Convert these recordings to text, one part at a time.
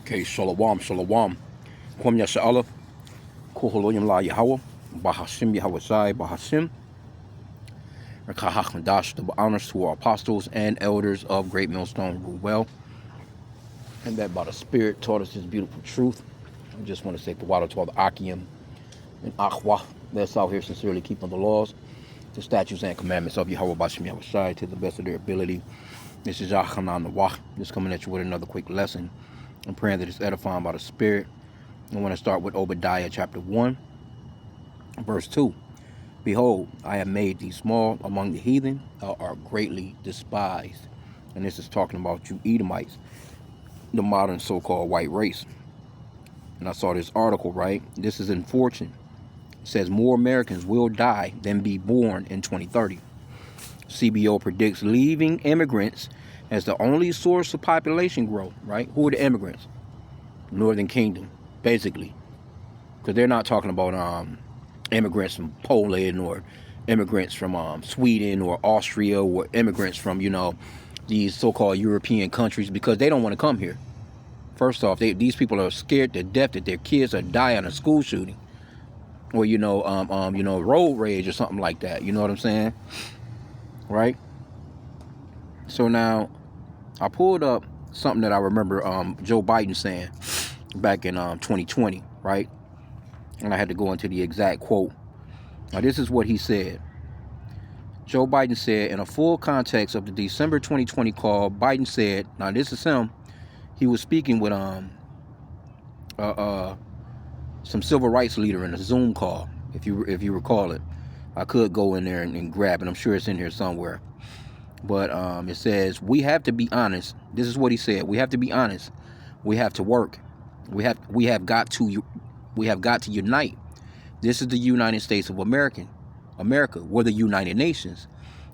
Okay, shalom, shalom. Kwam Yasha'Allah, Kuhaloyim La Yahweh, Bahashim Yahweh Zai, Bahashim, Rakahachmadash, the honors to our apostles and elders of Great Millstone rule well, and that by the Spirit taught us this beautiful truth. I just want to say Tawada to all the H.I.M and Akhwa that's out here sincerely keeping the laws, the statutes and commandments of Yahweh Bashim Yahweh Shai to the best of their ability. This is Yachanan the Wah, just coming at you with another quick lesson. I'm praying that it's edifying by the Spirit. I want to start with Obadiah chapter 1, verse 2. Behold, I have made thee small among the heathen, thou art greatly despised. And this is talking about you Edomites, the modern so-called white race. And I saw this article, right? This is in Fortune. It says more Americans will die than be born in 2030. CBO predicts leaving immigrants as the only source of population growth, right? Who are the immigrants? Northern Kingdom, basically. Because they're not talking about immigrants from Poland or immigrants from Sweden or Austria or immigrants from, these so-called European countries, because they don't want to come here. First off, these people are scared to death that their kids are dying in a school shooting or, road rage or something like that. You know what I'm saying? Right? So now I pulled up something that I remember Joe Biden saying back in 2020, right? And I had to go into the exact quote. Now, this is what he said. Joe Biden said, in a full context of the December 2020 call, Biden said, now this is him, he was speaking with some civil rights leader in a Zoom call, if you recall it. I could go in there and grab it. I'm sure it's in here somewhere. But it says, we have to be honest. This is what he said. We have to be honest. We have to work. We have got to unite. This is the United States of America. We're the United Nations.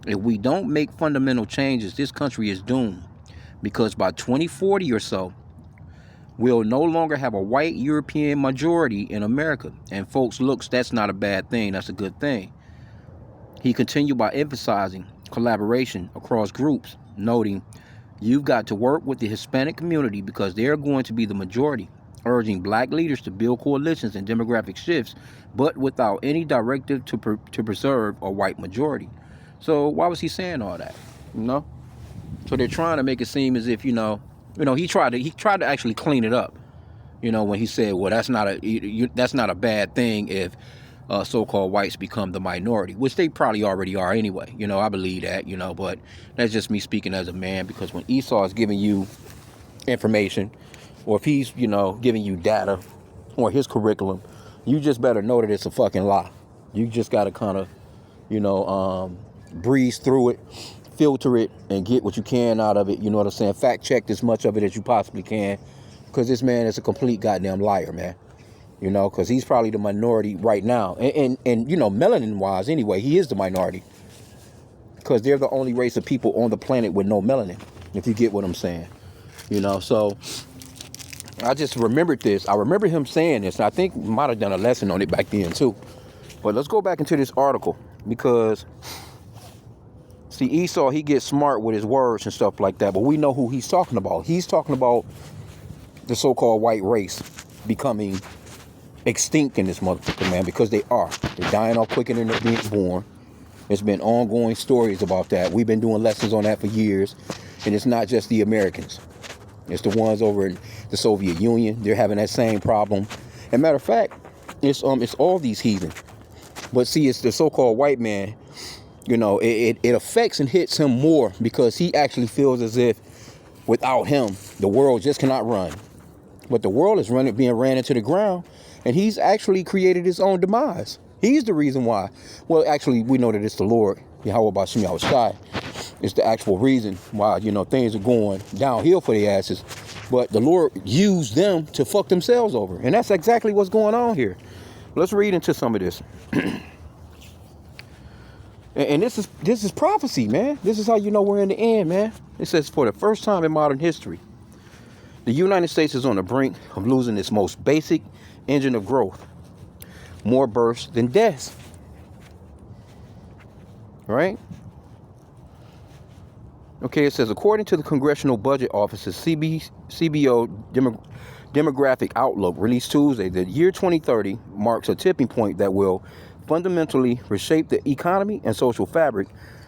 If we don't make fundamental changes, this country is doomed. Because by 2040 or so, we'll no longer have a white European majority in America. And folks, looks, that's not a bad thing. That's a good thing. He continued by emphasizing collaboration across groups, noting, you've got to work with the Hispanic community because they're going to be the majority, urging black leaders to build coalitions and demographic shifts, but without any directive to preserve a white majority. So why was he saying all that? So they're trying to make it seem as if, he tried to actually clean it up, when he said, well, that's not a bad thing if so-called whites become the minority, which they probably already are anyway. I believe that, but that's just me speaking as a man, because when Esau is giving you information, or if he's, giving you data or his curriculum, you just better know that it's a fucking lie. You just got to kind of, breeze through it, filter it, and get what you can out of it. You know what I'm saying? Fact check as much of it as you possibly can, because this man is a complete goddamn liar, man. Because he's probably the minority right now. And melanin-wise, anyway, he is the minority. Because they're the only race of people on the planet with no melanin, if you get what I'm saying. So I just remembered this. I remember him saying this. And I think we might have done a lesson on it back then, too. But let's go back into this article. Because, see, Esau, he gets smart with his words and stuff like that. But we know who he's talking about. He's talking about the so-called white race becoming extinct in this motherfucker, man, because they are. They're dying off quicker than they're being born. There's been ongoing stories about that. We've been doing lessons on that for years. And it's not just the Americans. It's the ones over in the Soviet Union. They're having that same problem. And matter of fact, it's all these heathen. But see, it's the so-called white man, it affects and hits him more, because he actually feels as if without him, the world just cannot run. But the world is being ran into the ground. And he's actually created his own demise. He's the reason why. Well, actually, we know that it's the Lord, Yahweh Bashim Yahweh Shai. It's the actual reason why, things are going downhill for their asses. But the Lord used them to fuck themselves over. And that's exactly what's going on here. Let's read into some of this. And this is prophecy, man. This is how you know we're in the end, man. It says, for the first time in modern history, the United States is on the brink of losing its most basic engine of growth. More births than deaths. Right? Okay, it says, according to the Congressional Budget Office's CBO Demographic Outlook, released Tuesday. The year 2030 marks a tipping point that will fundamentally reshape the economy and social fabric.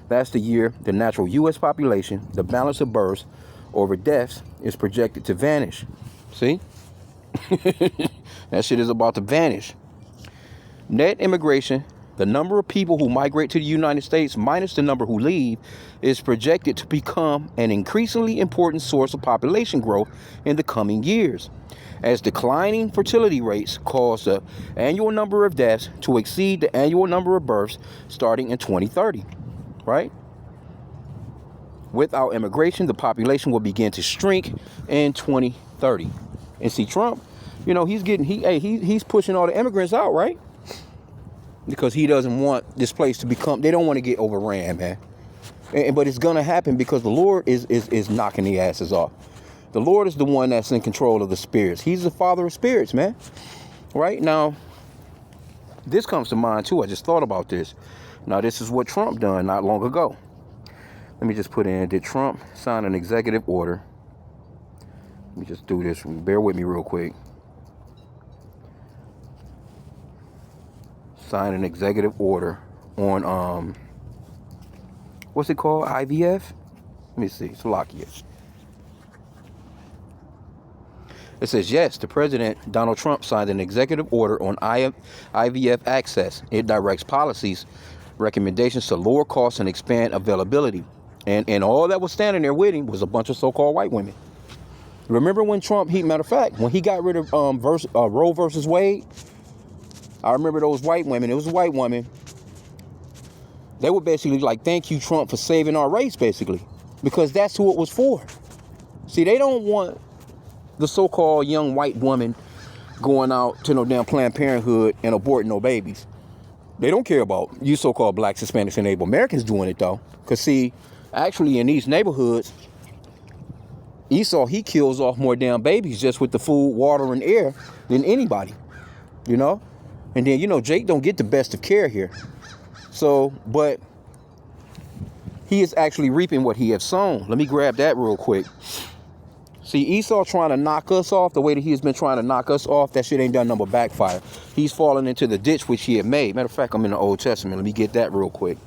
That's the year the natural U.S. population, the balance of births over deaths, is projected to vanish. See? That shit is about to vanish. Net immigration, the number of people who migrate to the United States minus the number who leave, is projected to become an increasingly important source of population growth in the coming years, as declining fertility rates cause the annual number of deaths to exceed the annual number of births starting in 2030, right? Without immigration, the population will begin to shrink in 2030. And see, Trump, you know, he's pushing all the immigrants out, right? Because he doesn't want this place to become, they don't want to get overran, man. But it's going to happen because the Lord is knocking the asses off. The Lord is the one that's in control of the spirits. He's the father of spirits, man. Right? Now, this comes to mind, too. I just thought about this. Now, this is what Trump done not long ago. Let me just put in, did Trump sign an executive order? Let me just do this. Bear with me real quick. Sign an executive order on, what's it called? IVF? Let me see. Slovakia. It says, yes, the president, Donald Trump, signed an executive order on IVF access. It directs policies, recommendations to lower costs and expand availability. And all that was standing there with him was a bunch of so-called white women. Remember when Trump, matter of fact, when he got rid of Roe versus Wade, I remember those white women. It was a white woman. They were basically like, thank you, Trump, for saving our race, basically. Because that's who it was for. See, they don't want the so-called young white woman going out to no damn Planned Parenthood and aborting no babies. They don't care about you so-called blacks, Hispanics, and Native Americans doing it, though. Because, see, actually in these neighborhoods, Esau, he kills off more damn babies just with the food, water, and air than anybody, you know? And then, you know, Jake don't get the best of care here. So, but he is actually reaping what he has sown. Let me grab that real quick. See, Esau trying to knock us off the way that he has been trying to knock us off, that shit ain't done nothing but backfire. He's fallen into the ditch which he had made. Matter of fact, I'm in the Old Testament. Let me get that real quick.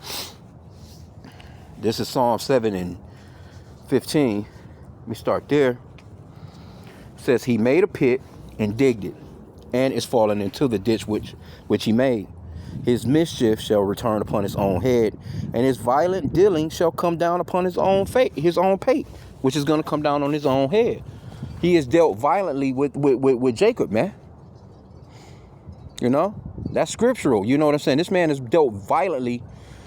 This is Psalm 7 and 15. Let me start there. It says, he made a pit and digged it, and is fallen into the ditch which he made. His mischief shall return upon his own head, and his violent dealing shall come down upon his own pate, which is going to come down on his own head. He has dealt violently with Jacob, man. You know, that's scriptural. You know what I'm saying? This man has dealt violently,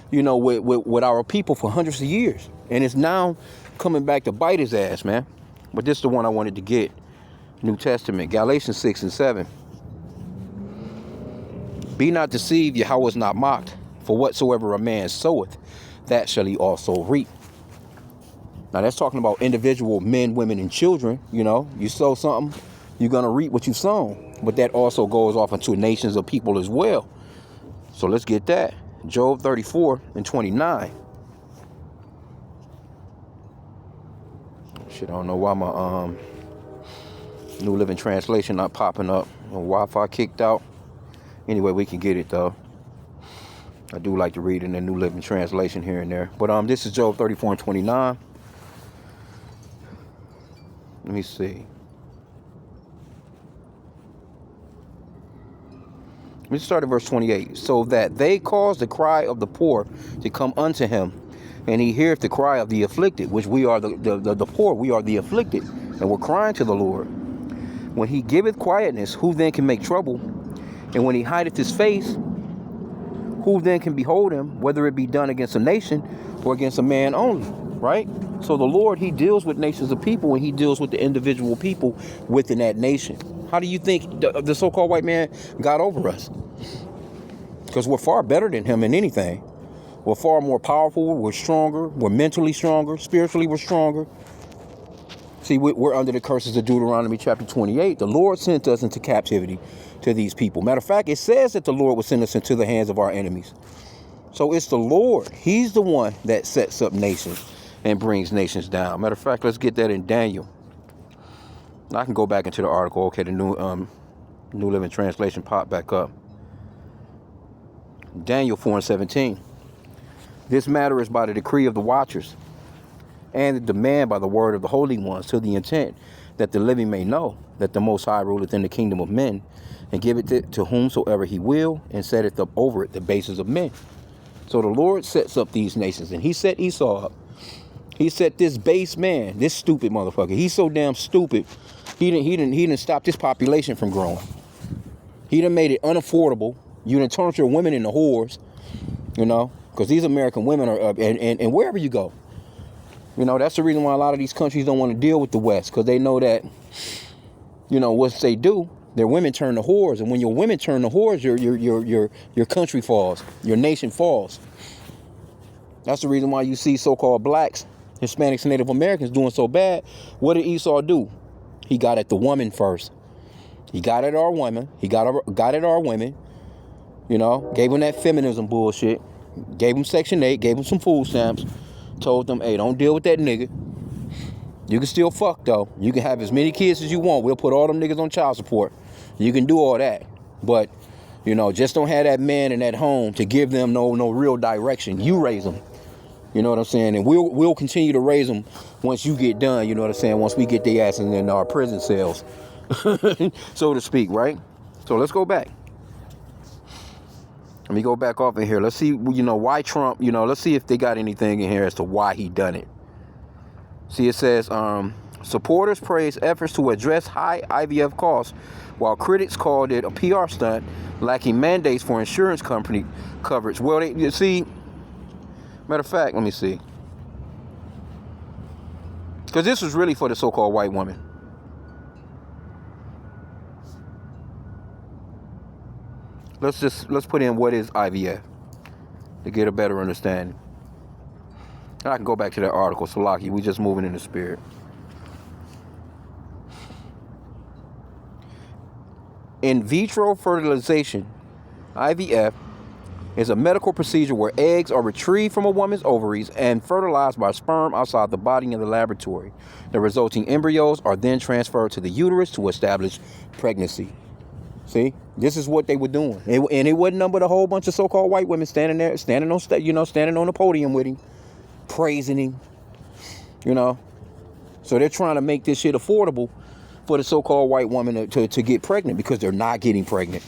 you know, with our people for hundreds of years, and it's now coming back to bite his ass, man. But this is the one I wanted to get. New Testament, Galatians 6 and 7. Be not deceived, Yahweh is not mocked. For whatsoever a man soweth, that shall he also reap. Now that's talking about individual men, women, and children. You know, you sow something, you're going to reap what you sown. But that also goes off into nations of people as well. So let's get that. Job 34 and 29. Shit, I don't know why my New Living Translation not popping up. Wi-Fi kicked out. Anyway, we can get it though. I do like to read in the New Living Translation here and there. But this is Job 34 and 29. Let me see. Let me start at verse 28. So that they cause the cry of the poor to come unto him, and he heareth the cry of the afflicted, which we are the poor, we are the afflicted, and we're crying to the Lord. When he giveth quietness, who then can make trouble? And when he hideth his face, who then can behold him, whether it be done against a nation or against a man only, right? So the Lord, he deals with nations of people, and he deals with the individual people within that nation. How do you think the so-called white man got over us? Because we're far better than him in anything. We're far more powerful, we're stronger, we're mentally stronger, spiritually we're stronger. See, we're under the curses of Deuteronomy chapter 28. The Lord sent us into captivity to these people. Matter of fact, it says that the Lord will send us into the hands of our enemies. So it's the Lord. He's the one that sets up nations and brings nations down. Matter of fact, let's get that in Daniel. I can go back into the article. Okay, the New Living Translation popped back up. Daniel 4:17. This matter is by the decree of the watchers, and the demand by the word of the holy ones, to the intent that the living may know that the Most High ruleth in the kingdom of men, and giveth to whomsoever he will, and setteth up over it the bases of men. So the Lord sets up these nations, and he set Esau up. He set this base man, this stupid motherfucker. He's so damn stupid. He didn't stop this population from growing. He done made it unaffordable. You done turned your women into whores, you know, because these American women are up, and wherever you go, you know, that's the reason why a lot of these countries don't want to deal with the West, because they know that, you know, what they do, their women turn to whores, and when your women turn to whores, your country falls, your nation falls. That's the reason why you see so-called blacks, Hispanics, and Native Americans doing so bad. What did Esau do? He got at the woman first. He got at our women. He got at our women. You know, gave them that feminism bullshit. Gave them Section 8. Gave them some food stamps. Told them, hey, don't deal with that nigga. You can still fuck, though. You can have as many kids as you want. We'll put all them niggas on child support. You can do all that. But, you know, just don't have that man in that home to give them no real direction. You raise them. You know what I'm saying? And we'll continue to raise them once you get done. You know what I'm saying? Once we get their asses in our prison cells, so to speak, right? So let's go back. Let me go back off in here. Let's see, you know, why Trump, you know, let's see if they got anything in here as to why he done it. See, it says, supporters praise efforts to address high IVF costs, while critics called it a PR stunt, lacking mandates for insurance company coverage. Well, you see, matter of fact, let me see. Because this was really for the so-called white woman. Let's put in what is IVF to get a better understanding. And I can go back to that article, Salaki. We just moving in the spirit. In vitro fertilization, IVF, is a medical procedure where eggs are retrieved from a woman's ovaries and fertilized by sperm outside the body in the laboratory. The resulting embryos are then transferred to the uterus to establish pregnancy. See, this is what they were doing, and it wasn't none but a whole bunch of so-called white women standing there, standing on the podium with him, praising him. You know, so they're trying to make this shit affordable for the so-called white woman to get pregnant, because they're not getting pregnant.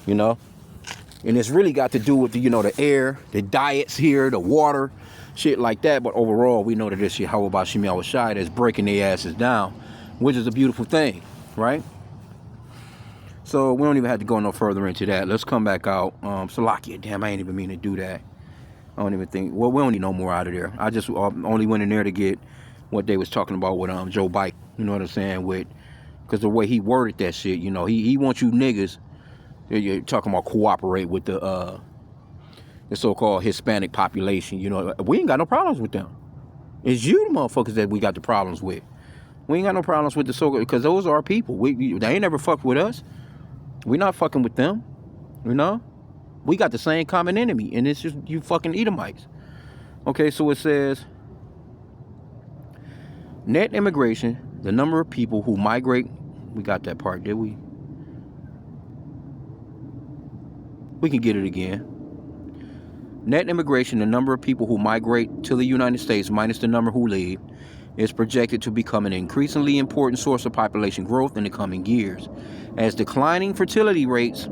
You know, and it's really got to do with the, you know, the air, the diets here, the water, shit like that. But overall, we know that this shit, how about Shemel Shai, that's breaking their asses down, which is a beautiful thing, right? So we don't even have to go no further into that. Let's come back out. Salakia, damn, I ain't even mean to do that. I don't even think, well, we don't need no more out of there. I just only went in there to get what they was talking about with Joe Biden. You know what I'm saying? Because the way he worded that shit, you know, he wants you niggas, you're talking about cooperate with the so-called Hispanic population. You know, we ain't got no problems with them. It's you, the motherfuckers, that we got the problems with. We ain't got no problems with the so-called, because those are our people. They ain't never fucked with us. We not fucking with them, you know? We got the same common enemy, and it's just you fucking Edomites. Okay, so it says, net immigration, the number of people who migrate, we got that part, did we? We can get it again. Net immigration, the number of people who migrate to the United States minus the number who leave, is projected to become an increasingly important source of population growth in the coming years, as declining fertility rates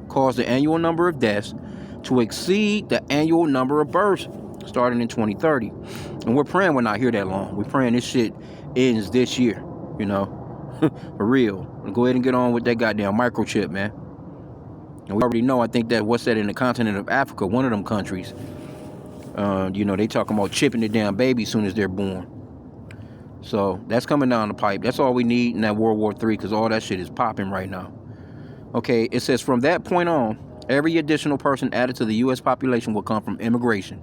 cause the annual number of deaths to exceed the annual number of births starting in 2030. And we're praying we're not here that long. We're praying this shit ends this year, you know, for real. Go ahead and get on with that goddamn microchip, man. And we already know, I think that what's that in the continent of Africa, one of them countries, you know, they talking about chipping the damn baby as soon as they're born. So that's coming down the pipe. That's all we need in that World War III, because all that shit is popping right now. Okay, it says from that point on, every additional person added to the U.S. population will come from immigration,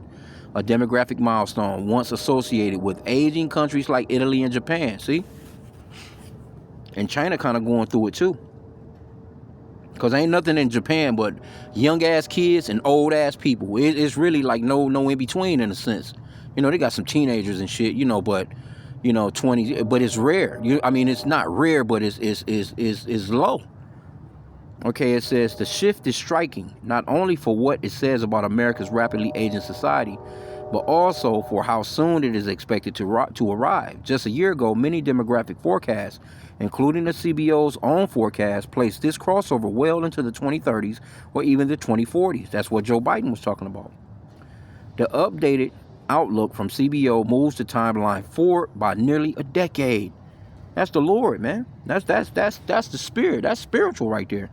a demographic milestone once associated with aging countries like Italy and Japan. See? And China kind of going through it too. Because ain't nothing in Japan but young ass kids and old ass people. It's really like no in between, in a sense. You know, they got some teenagers and shit, you know, but you know, 20, but it's rare. I mean, it's not rare, but it's low. Okay, it says the shift is striking, not only for what it says about America's rapidly aging society, but also for how soon it is expected to arrive. Just a year ago, many demographic forecasts, including the CBO's own forecast, placed this crossover well into the 2030s or even the 2040s. That's what Joe Biden was talking about. The updated outlook from CBO moves the timeline forward by nearly a decade. That's the Lord, man. That's the spirit. That's spiritual right there.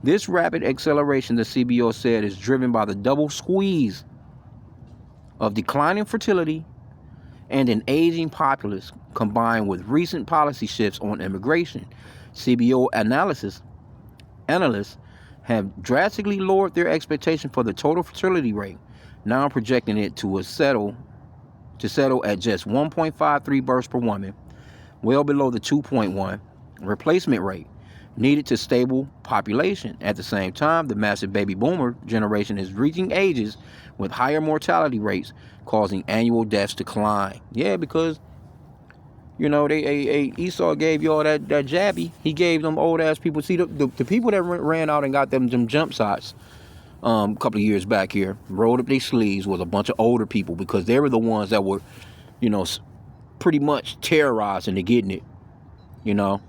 This rapid acceleration, the CBO said, is driven by the double squeeze of declining fertility and an aging populace, combined with recent policy shifts on immigration. CBO analysts have drastically lowered their expectation for the total fertility rate, now projecting it to settle at just 1.53 births per woman, well below the 2.1 replacement rate needed to stable population. At the same time, the massive baby boomer generation is reaching ages with higher mortality rates, causing annual deaths to climb. Yeah, because, you know, Esau gave y'all that jabby. He gave them old ass people. See, the people that ran out and got them jump shots a couple of years back here, rolled up their sleeves, was a bunch of older people, because they were the ones that were, you know, pretty much terrorizing to getting it, you know.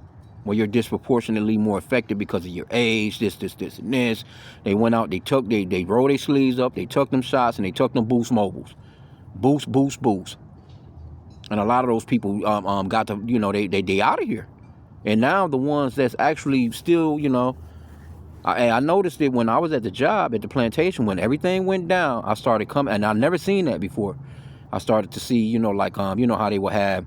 Well, you're disproportionately more affected because of your age, this, and this. They went out, they rolled their sleeves up, they took them shots, and they took them boost mobiles. Boost. And a lot of those people got to, you know, they out of here. And now the ones that's actually still, you know, I noticed it when I was at the job, at the plantation, when everything went down, I started coming, and I've never seen that before. I started to see, you know, like, you know how they would have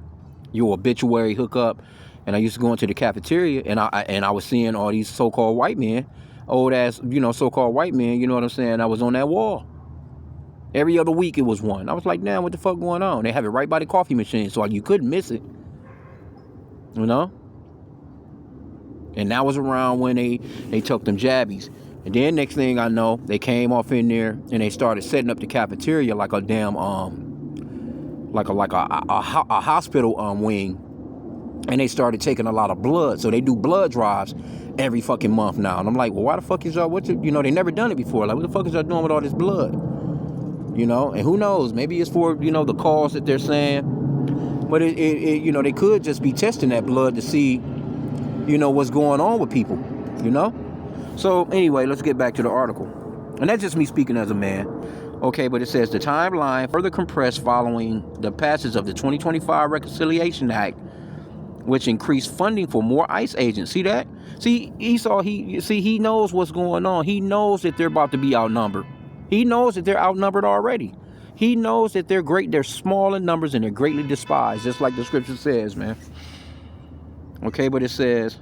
your obituary hookup. And I used to go into the cafeteria, and I was seeing all these so-called white men, old ass, you know, so-called white men, you know what I'm saying? I was on that wall. Every other week it was one. I was like, damn, what the fuck going on? They have it right by the coffee machine, so you couldn't miss it. You know? And that was around when they took them jabbies. And then next thing I know, they came off in there and they started setting up the cafeteria like a damn like a hospital wing. And they started taking a lot of blood. So they do blood drives every fucking month now. And I'm like, well, why the fuck is y'all, you know, they never done it before. Like, what the fuck is y'all doing with all this blood? You know, and who knows? Maybe it's for, you know, the cause that they're saying. But it you know, they could just be testing that blood to see, you know, what's going on with people, you know? So anyway, let's get back to the article. And that's just me speaking as a man. Okay, but it says the timeline further compressed following the passage of the 2025 Reconciliation Act, which increased funding for more ICE agents. See that? See, Esau, he knows what's going on. He knows that they're about to be outnumbered. He knows that they're outnumbered already. He knows that they're small in numbers and they're greatly despised, just like the scripture says, man. Okay, but it says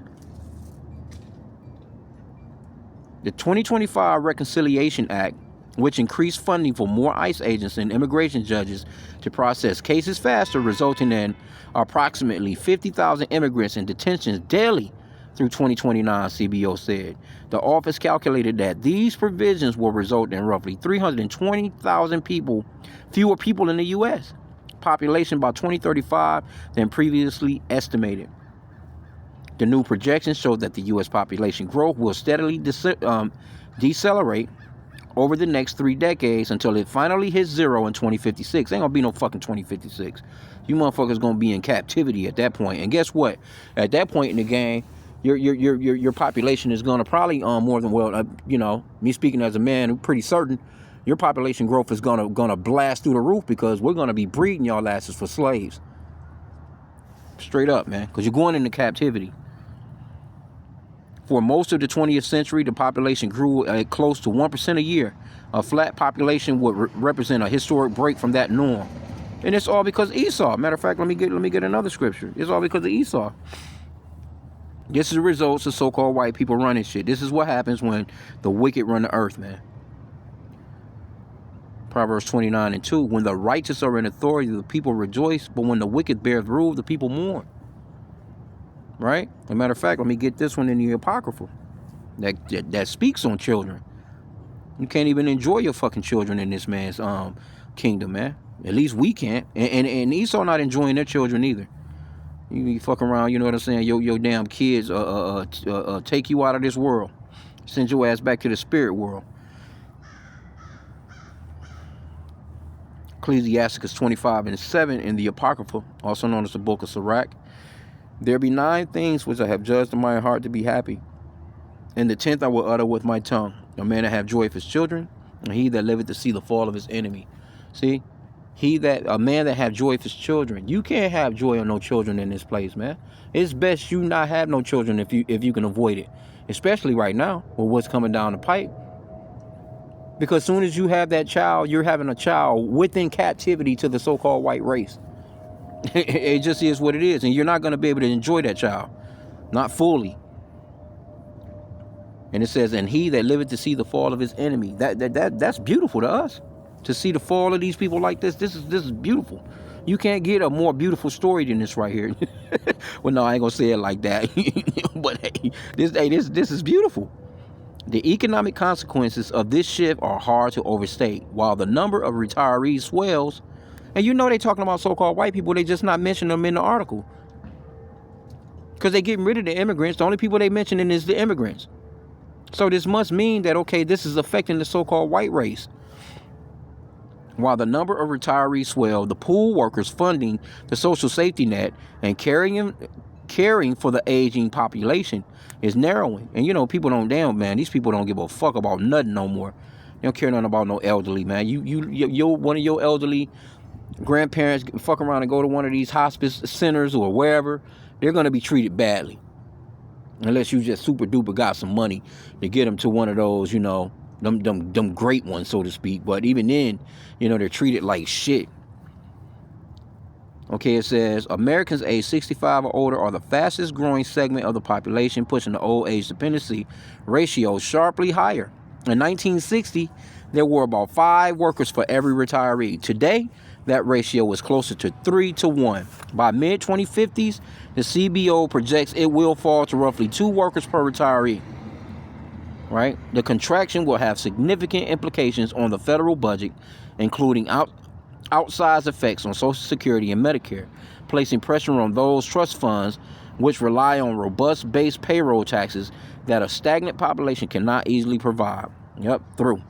the 2025 Reconciliation Act, which increased funding for more ICE agents and immigration judges to process cases faster, resulting in approximately 50,000 immigrants in detention daily through 2029, CBO said. The office calculated that these provisions will result in roughly 320,000 fewer people in the U.S. population by 2035 than previously estimated. The new projections show that the U.S. population growth will steadily decelerate over the next 3 decades until it finally hits zero in 2056. Ain't gonna be no fucking 2056. You motherfuckers gonna be in captivity at that point. And guess what? At that point in the game, your population is gonna probably more than well, you know, me speaking as a man, I'm pretty certain your population growth is gonna blast through the roof, because we're gonna be breeding y'all asses for slaves. Straight up, man, because you're going into captivity. For most of the 20th century, the population grew at close to 1% a year. A flat population would represent a historic break from that norm. And it's all because of Esau. Matter of fact, let me get another scripture. It's all because of Esau. This is the results of so-called white people running shit. This is what happens when the wicked run the earth, man. Proverbs 29:2. When the righteous are in authority, the people rejoice. But when the wicked bear rule, the people mourn. Right? As a matter of fact, let me get this one in the Apocryphal. That speaks on children. You can't even enjoy your fucking children in this man's kingdom, man. At least we can't. And Esau not enjoying their children either. You be fucking around, you know what I'm saying? Your damn kids take you out of this world, send your ass back to the spirit world. Ecclesiasticus 25:7 in the Apocrypha, also known as the Book of Sirach. There be 9 things which I have judged in my heart to be happy, and the 10th I will utter with my tongue. A man that have joy of his children, and he that liveth to see the fall of his enemy. See? A man that have joy of his children. You can't have joy of no children in this place, man. It's best you not have no children if you can avoid it. Especially right now with what's coming down the pipe. Because as soon as you have that child, you're having a child within captivity to the so-called white race. It just is what it is. And you're not going to be able to enjoy that child. Not fully. And it says, and he that liveth to see the fall of his enemy. That's beautiful to us. To see the fall of these people like this. This is beautiful. You can't get a more beautiful story than this right here. Well, no, I ain't gonna say it like that. But hey, this is beautiful. The economic consequences of this shift are hard to overstate. While the number of retirees swells, and you know they talking about so-called white people, they just not mention them in the article. Because they getting rid of the immigrants. The only people they mentioning is the immigrants. So this must mean that, okay, this is affecting the so-called white race. While the number of retirees swell, the pool workers funding the social safety net and caring for the aging population is narrowing. And you know, people don't these people don't give a fuck about nothing no more. They don't care nothing about no elderly, man. You one of your elderly grandparents fuck around and go to one of these hospice centers or wherever, they're gonna be treated badly. Unless you just super duper got some money to get them to one of those, you know, them great ones, so to speak. But even then, you know, they're treated like shit. Okay, it says Americans age 65 or older are the fastest growing segment of the population, pushing the old age dependency ratio sharply higher. In 1960, there were about 5 workers for every retiree. Today, that ratio was closer to 3 to 1. By mid-2050s, the CBO projects it will fall to roughly 2 workers per retiree. Right? The contraction will have significant implications on the federal budget, including outsized effects on Social Security and Medicare, placing pressure on those trust funds which rely on robust base payroll taxes that a stagnant population cannot easily provide. Through.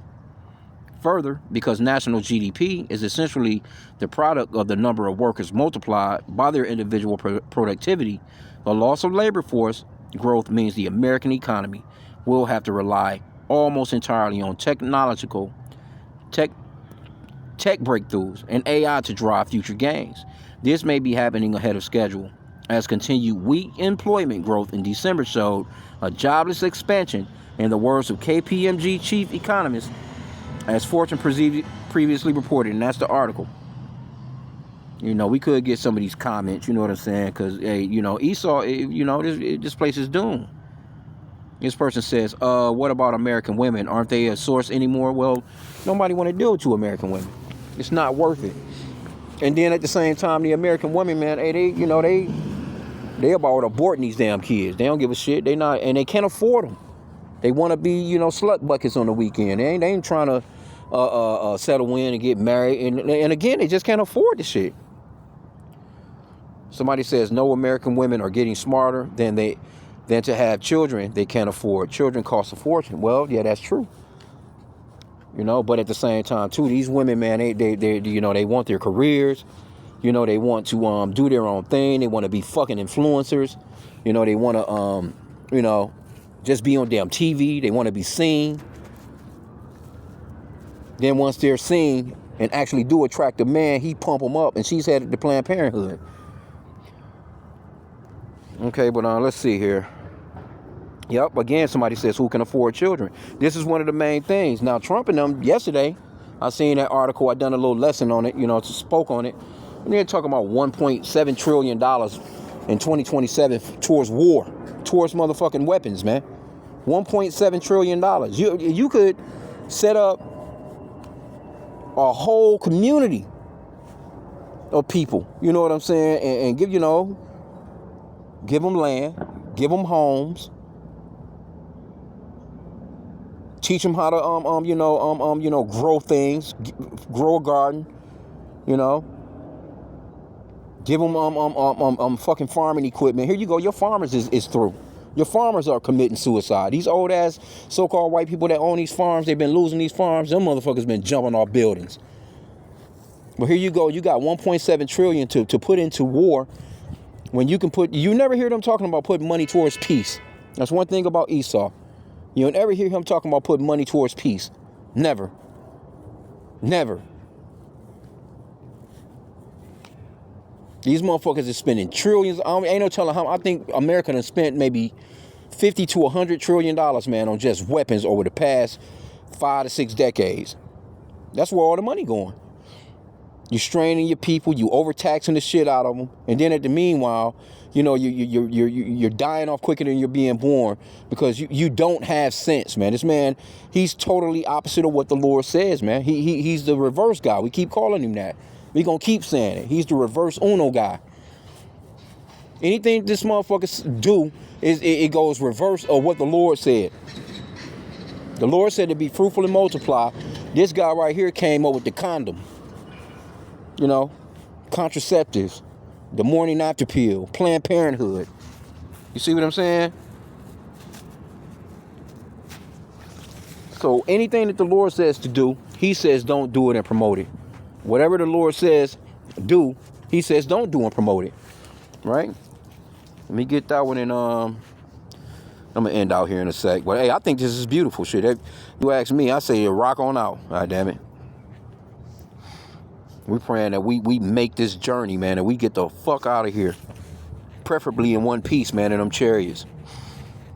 Further, because national GDP is essentially the product of the number of workers multiplied by their individual productivity, the loss of labor force growth means the American economy will have to rely almost entirely on tech breakthroughs and AI to drive future gains. This may be happening ahead of schedule, as continued weak employment growth in December showed a jobless expansion, in the words of KPMG chief economist, as Fortune previously reported, and that's the article. You know, we could get some of these comments, you know what I'm saying? Because, hey, you know, Esau, you know, this place is doomed. This person says, what about American women? Aren't they a source anymore? Well, nobody want to deal with 2 American women. It's not worth it. And then at the same time, the American women, man, hey, they about aborting these damn kids. They don't give a shit. They not, and they can't afford them. They want to be, you know, slut buckets on the weekend. They ain't trying to settle in and get married. And again, they just can't afford the shit. Somebody says no American women are getting smarter than to have children they can't afford. Children cost a fortune. Well, yeah, that's true. You know, but at the same time, too, these women, man, they you know, they want their careers. You know, they want to do their own thing. They want to be fucking influencers. You know, they want to, you know, just be on damn TV. They want to be seen. Then once they're seen and actually do attract a man, he pump them up, and she's headed to Planned Parenthood. Okay, but let's see here. Yep, again, somebody says who can afford children. This is one of the main things. Now, Trump and them, yesterday, I seen that article. I done a little lesson on it, you know, spoke on it. And they're talking about $1.7 trillion in 2027 towards war, towards motherfucking weapons, man. $1.7 trillion. You could set up a whole community of people, you know what I'm saying, and give, you know, give them land, give them homes, teach them how to you know, grow things, grow a garden, you know, Give them fucking farming equipment. Here you go. Your farmers is through. Your farmers are committing suicide. These old ass so-called white people that own these farms, they've been losing these farms. Them motherfuckers been jumping off buildings. But here you go. You got 1.7 trillion to put into war. When you can put, you never hear them talking about putting money towards peace. That's one thing about Esau. You don't ever hear him talking about putting money towards peace. Never. Never. These motherfuckers are spending trillions. Ain't no telling how. I think America has spent maybe 50 to 100 trillion dollars, man, on just weapons over the past 5 to 6 decades. That's where all the money going. You straining your people, you overtaxing the shit out of them, and then at the meanwhile, you know, you're dying off quicker than you're being born because you don't have sense, man. This man, he's totally opposite of what the Lord says, man. He's the reverse guy. We keep calling him that. We gonna keep saying it. He's the reverse Uno guy. Anything this motherfucker do is it goes reverse of what the Lord said. The Lord said to be fruitful and multiply. This guy right here came up with the condom. You know, contraceptives, the morning after pill, Planned Parenthood. You see what I'm saying? So anything that the Lord says to do, he says don't do it and promote it. Whatever the Lord says do, he says don't do and promote it. Right? Let me get that one in. I'm gonna end out here in a sec. But hey, I think this is beautiful shit. If you ask me, I say rock on out. God damn it. We're praying that we make this journey, man, and we get the fuck out of here. Preferably in one piece, man, in them chariots.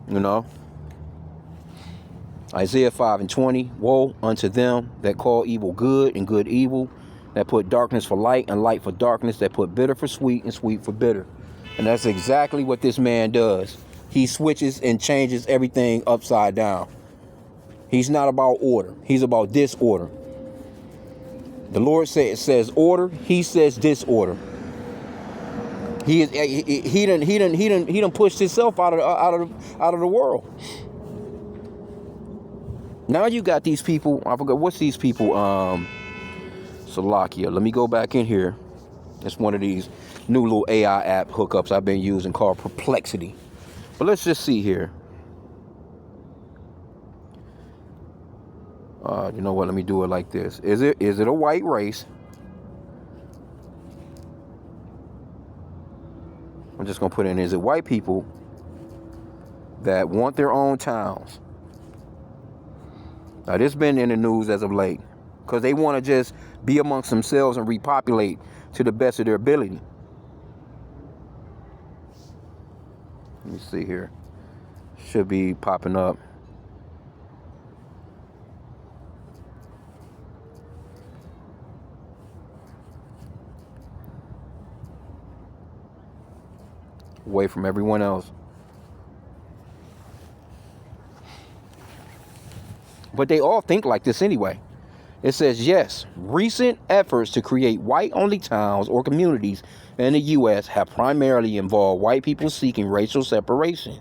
You know? Isaiah 5:20. Woe unto them that call evil good and good evil, that put darkness for light and light for darkness, that put bitter for sweet and sweet for bitter. And that's exactly what this man does. He switches and changes everything upside down. He's not about order. He's about disorder. The Lord says order. He says disorder. He done pushed himself out of the world. Now you got these people. I forgot what's these people. Salakia. Let me go back in here. It's one of these new little AI app hookups I've been using called Perplexity. But let's just see here. You know what? Let me do it like this. Is it a white race? I'm just gonna put in, is it white people that want their own towns? Now this been in the news as of late because they want to just be amongst themselves and repopulate to the best of their ability. Let me see here. Should be popping up. Away from everyone else. But they all think like this anyway. It says, yes, recent efforts to create white-only towns or communities in the U.S. have primarily involved white people seeking racial separation.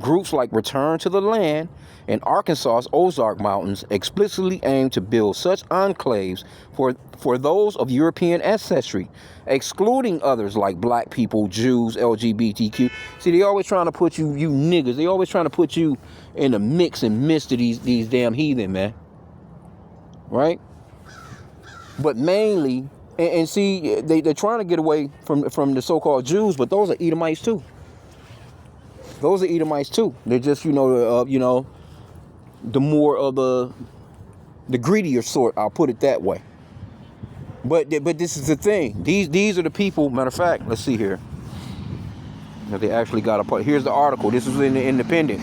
Groups like Return to the Land and Arkansas's Ozark Mountains explicitly aim to build such enclaves for those of European ancestry, excluding others like black people, Jews, LGBTQ. See, they always trying to put you niggas, they always trying to put you in the mix and midst of these damn heathen, man. Right? But mainly, and see, they're trying to get away from the so-called Jews, but those are Edomites too. Those are Edomites too. They're just, the more of the greedier sort. I'll put it that way. But this is the thing. These are the people. Matter of fact, let's see here. If they actually got a part. Here's the article. This was in the Independent.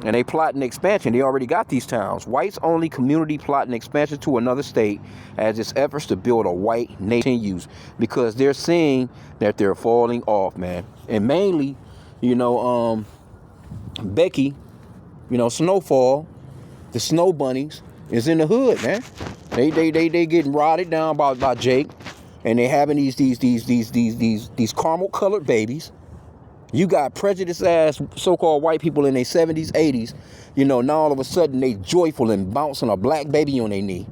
And they plotting expansion. They already got these towns. Whites only community plotting expansion to another state as its efforts to build a white nation continues, because they're seeing that they're falling off, man. And mainly, Becky, Snowfall, the Snow Bunnies is in the hood, man. They getting rotted down by Jake, and they having these caramel colored babies. You got prejudiced ass so-called white people in their 70s, 80s. Now all of a sudden they joyful and bouncing a black baby on their knee.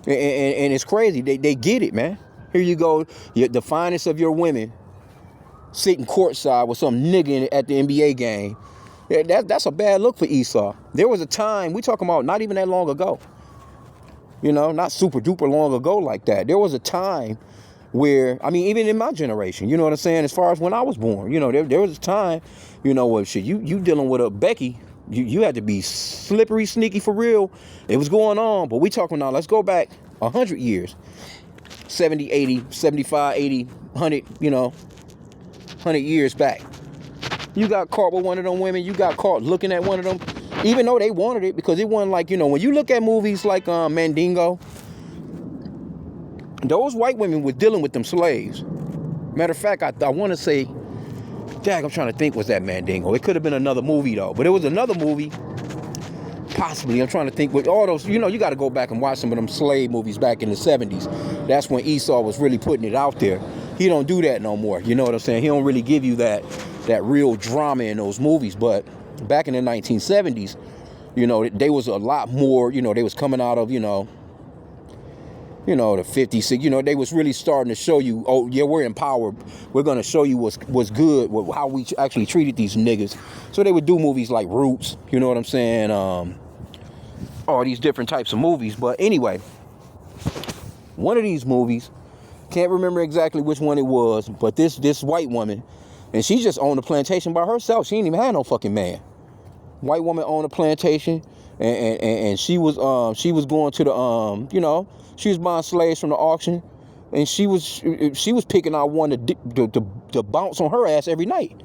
And it's crazy. They get it, man. Here you go, the finest of your women sitting courtside with some nigga at the NBA game. That's a bad look for Esau. There was a time, we talking about not even that long ago, not super duper long ago like that. There was a time where, I mean, even in my generation, you know what I'm saying, as far as when I was born, there was a time, where shit, you dealing with a Becky, you had to be slippery, sneaky for real. It was going on, but we talking now, let's go back 100 years, 70, 80, 75, 80, 100, 100 years back. You got caught with one of them women, you got caught looking at one of them, even though they wanted it, because it wasn't like, when you look at movies like Mandingo, those white women were dealing with them slaves. Matter of fact, I want to say, I'm trying to think, was that Mandingo? It could have been another movie though, but it was another movie, possibly. I'm trying to think with all those, you got to go back and watch some of them slave movies back in the 70s. That's when Esau was really putting it out there. He don't do that no more. You know what I'm saying? He don't really give you that real drama in those movies. But back in the 1970s, they was a lot more, they was coming out of, the 50s, they was really starting to show you, oh yeah, we're in power. We're going to show you what's good, how we actually treated these niggas. So they would do movies like Roots, you know what I'm saying? All these different types of movies. But anyway, one of these movies, can't remember exactly which one it was, but this white woman, and she just owned a plantation by herself. She didn't even have no fucking man. White woman owned a plantation, and she was going to the she was buying slaves from the auction, and she was picking out one to bounce on her ass every night.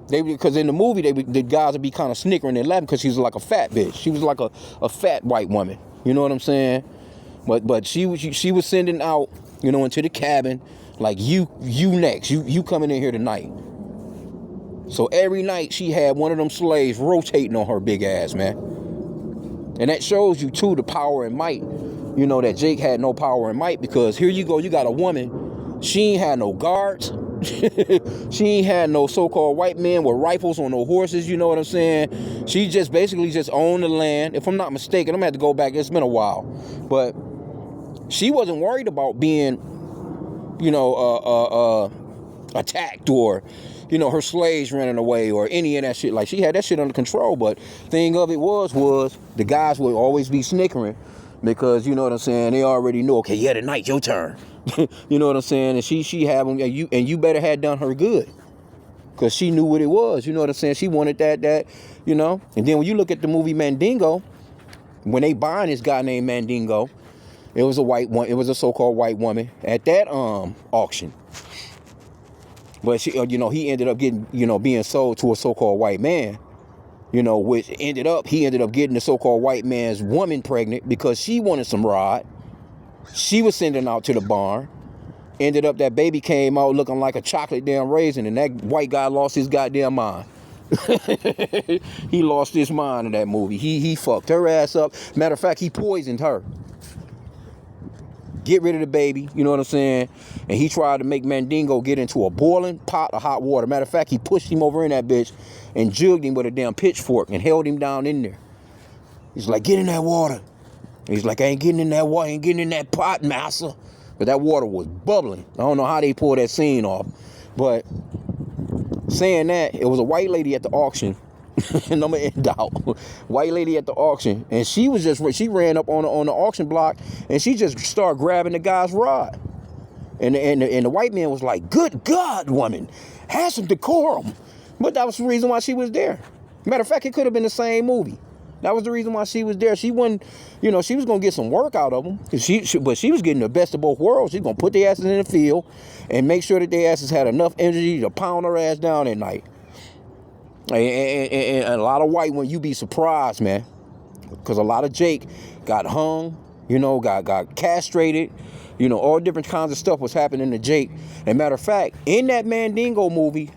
Because in the movie the guys would be kind of snickering and laughing because she was like a fat bitch. She was like a fat white woman. You know what I'm saying? But she was sending out, into the cabin, like you next, you coming in here tonight. So every night she had one of them slaves rotating on her big ass, man. And that shows you too the power and might, that Jake had no power and might, because here you go, you got a woman, she ain't had no guards. She ain't had no so-called white men with rifles on no horses, you know what I'm saying? She just basically just owned the land. If I'm not mistaken, I'm gonna have to go back, it's been a while. But she wasn't worried about being, attacked, or, her slaves running away, or any of that shit. Like, she had that shit under control. But thing of it was the guys would always be snickering, because, you know what I'm saying, they already know, okay, yeah, tonight, your turn. You know what I'm saying? And she had them, and you better had done her good, because she knew what it was. You know what I'm saying? She wanted that, And then when you look at the movie Mandingo, when they buying this guy named Mandingo, it was a white one. It was a so-called white woman at that auction. But she, he ended up getting, being sold to a so-called white man. Which he ended up getting the so-called white man's woman pregnant, because she wanted some rod. She was sending out to the barn. Ended up that baby came out looking like a chocolate damn raisin, and that white guy lost his goddamn mind. He lost his mind in that movie. He fucked her ass up. Matter of fact, he poisoned her. Get rid of the baby, you know what I'm saying? And he tried to make Mandingo get into a boiling pot of hot water. Matter of fact, he pushed him over in that bitch and jugged him with a damn pitchfork and held him down in there. He's like, get in that water. He's like, I ain't getting in that water, I ain't getting in that pot, massa. But that water was bubbling. I don't know how they pulled that scene off. But saying that, it was a white lady at the auction. And I'm gonna end out. White lady at the auction, and she ran up on the auction block, and she just started grabbing the guy's rod. And the white man was like, good God, woman, have some decorum. But that was the reason why she was there. Matter of fact, it could have been the same movie. That was the reason why she was there. She wasn't, she was gonna get some work out of them. But she was getting the best of both worlds. She's gonna put their asses in the field and make sure that their asses had enough energy to pound her ass down at night. And a lot of white, when you be surprised, man, because a lot of Jake got hung, got castrated, all different kinds of stuff was happening to Jake. And matter of fact, in that Mandingo movie,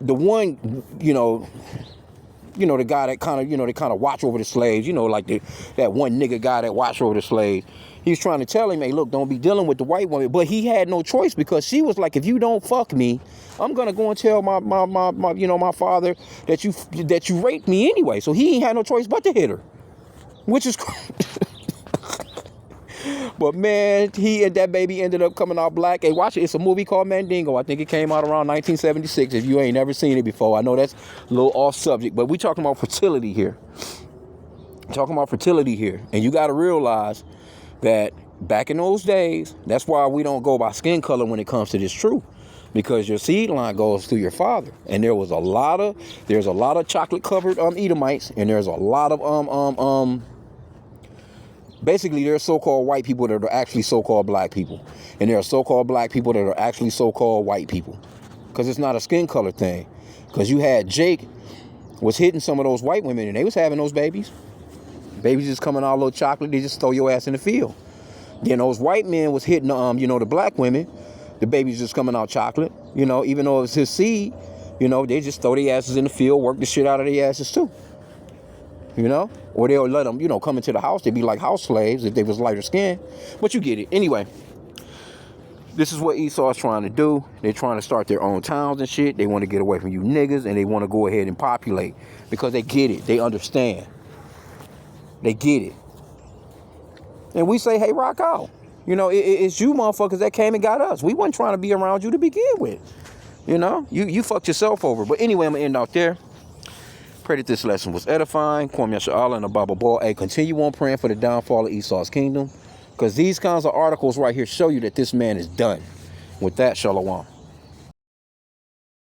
the one, the guy that kind of watch over the slaves, like that one nigga guy that watch over the slaves. He was trying to tell him, hey, look, don't be dealing with the white woman. But he had no choice, because she was like, if you don't fuck me, I'm gonna go and tell my father that you raped me anyway. So he ain't had no choice but to hit her. which is but man, he and that baby ended up coming out black. Hey, watch it. It's a movie called Mandingo. I think it came out around 1976. If you ain't never seen it before, I know that's a little off subject, but we talking about fertility here. And you got to realize that back in those days, that's why we don't go by skin color when it comes to this truth, because your seed line goes through your father. And there's a lot of chocolate covered Edomites, and there's a lot of basically, there's so-called white people that are actually so-called black people. And there are so-called black people that are actually so-called white people. Because it's not a skin color thing. Because you had Jake was hitting some of those white women, and they was having those babies. Babies just coming out a little chocolate. They just throw your ass in the field. Then those white men was hitting, the black women. The babies just coming out chocolate. Even though it's his seed, they just throw their asses in the field, work the shit out of their asses too. Or they'll let them, come into the house. They'd be like house slaves if they was lighter skin. But you get it. Anyway, this is what Esau's trying to do. They're trying to start their own towns and shit. They want to get away from you niggas, and they want to go ahead and populate because they get it. They understand. They get it. And we say, hey, rock out. It's you motherfuckers that came and got us. We wasn't trying to be around you to begin with. You fucked yourself over. But anyway, I'm going to end out there. Pray that this lesson was edifying. Kwam Yasha'Allah and the Bible Ball. Hey, continue on praying for the downfall of Esau's kingdom. Because these kinds of articles right here show you that this man is done. With that, Shalom.